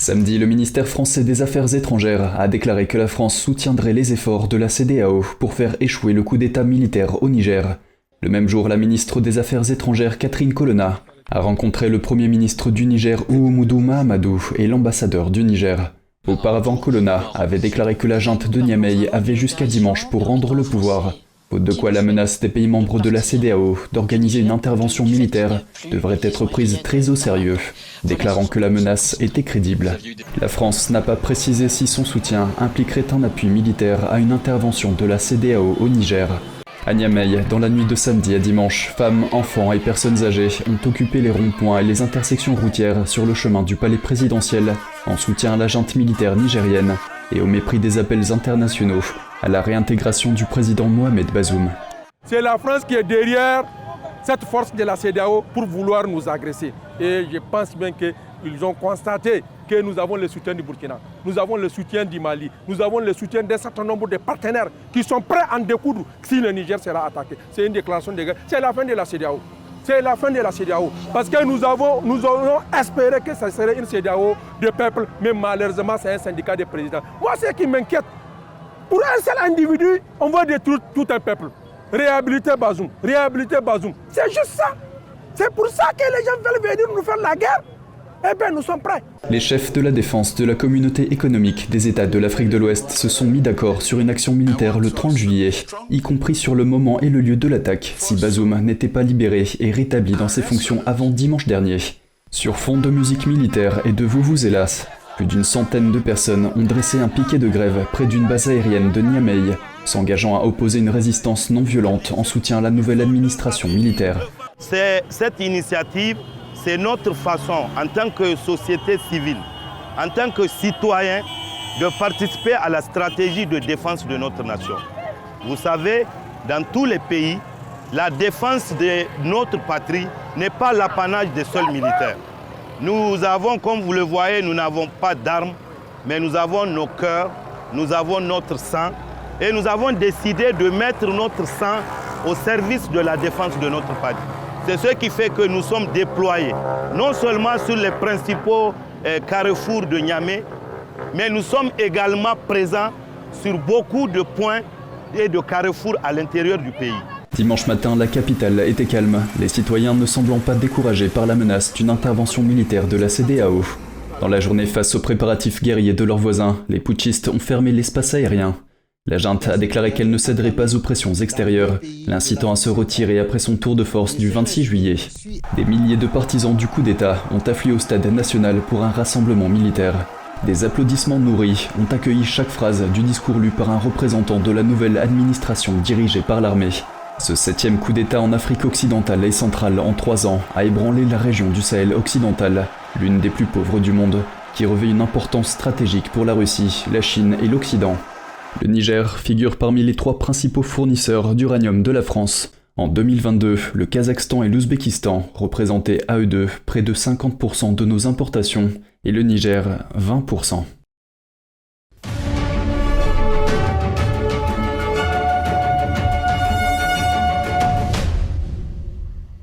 Samedi, le ministère français des Affaires étrangères a déclaré que la France soutiendrait les efforts de la CEDEAO pour faire échouer le coup d'État militaire au Niger. Le même jour, la ministre des Affaires étrangères Catherine Colonna a rencontré le premier ministre du Niger Oumoudou Mahamadou et l'ambassadeur du Niger. Auparavant, Colonna avait déclaré que la junte de Niamey avait jusqu'à dimanche pour rendre le pouvoir. Faute de quoi la menace des pays membres de la CEDEAO d'organiser une intervention militaire devrait être prise très au sérieux, déclarant que la menace était crédible. La France n'a pas précisé si son soutien impliquerait un appui militaire à une intervention de la CEDEAO au Niger. À Niamey, dans la nuit de samedi à dimanche, femmes, enfants et personnes âgées ont occupé les ronds-points et les intersections routières sur le chemin du palais présidentiel en soutien à la junte militaire nigérienne et au mépris des appels internationaux à la réintégration du président Mohamed Bazoum. C'est la France qui est derrière cette force de la CEDEAO pour vouloir nous agresser. Et je pense bien qu'ils ont constaté que nous avons le soutien du Burkina, nous avons le soutien du Mali, nous avons le soutien d'un certain nombre de partenaires qui sont prêts à en découdre si le Niger sera attaqué. C'est une déclaration de guerre. C'est la fin de la CEDEAO. C'est la fin de la CEDEAO. Parce que nous avons espéré que ce serait une CEDEAO de peuple, mais malheureusement c'est un syndicat de présidents. Moi, ce qui m'inquiète, pour un seul individu, on va détruire tout un peuple. Réhabiliter Bazoum, réhabiliter Bazoum. C'est juste ça. C'est pour ça que les gens veulent venir nous faire la guerre. Eh bien, nous sommes prêts. Les chefs de la défense de la communauté économique des États de l'Afrique de l'Ouest se sont mis d'accord sur une action militaire le 30 juillet, y compris sur le moment et le lieu de l'attaque, si Bazoum n'était pas libéré et rétabli dans ses fonctions avant dimanche dernier. Sur fond de musique militaire et de vuvuzelas, plus d'une centaine de personnes ont dressé un piquet de grève près d'une base aérienne de Niamey, s'engageant à opposer une résistance non violente en soutien à la nouvelle administration militaire. Cette initiative, c'est notre façon, en tant que société civile, en tant que citoyen, de participer à la stratégie de défense de notre nation. Vous savez, dans tous les pays, la défense de notre patrie n'est pas l'apanage des seuls militaires. Nous avons, comme vous le voyez, nous n'avons pas d'armes, mais nous avons nos cœurs, nous avons notre sang, et nous avons décidé de mettre notre sang au service de la défense de notre patrie. C'est ce qui fait que nous sommes déployés, non seulement sur les principaux carrefours de Niamey, mais nous sommes également présents sur beaucoup de points et de carrefours à l'intérieur du pays. Dimanche matin, la capitale était calme, les citoyens ne semblant pas découragés par la menace d'une intervention militaire de la CEDEAO. Dans la journée, face aux préparatifs guerriers de leurs voisins, les putschistes ont fermé l'espace aérien. La junte a déclaré qu'elle ne céderait pas aux pressions extérieures, l'incitant à se retirer après son tour de force du 26 juillet. Des milliers de partisans du coup d'État ont afflué au stade national pour un rassemblement militaire. Des applaudissements nourris ont accueilli chaque phrase du discours lu par un représentant de la nouvelle administration dirigée par l'armée. Ce 7e coup d'État en Afrique occidentale et centrale en 3 ans a ébranlé la région du Sahel occidental, l'une des plus pauvres du monde, qui revêt une importance stratégique pour la Russie, la Chine et l'Occident. Le Niger figure parmi les 3 principaux fournisseurs d'uranium de la France. En 2022, le Kazakhstan et l'Ouzbékistan représentaient à eux deux près de 50% de nos importations et le Niger 20%.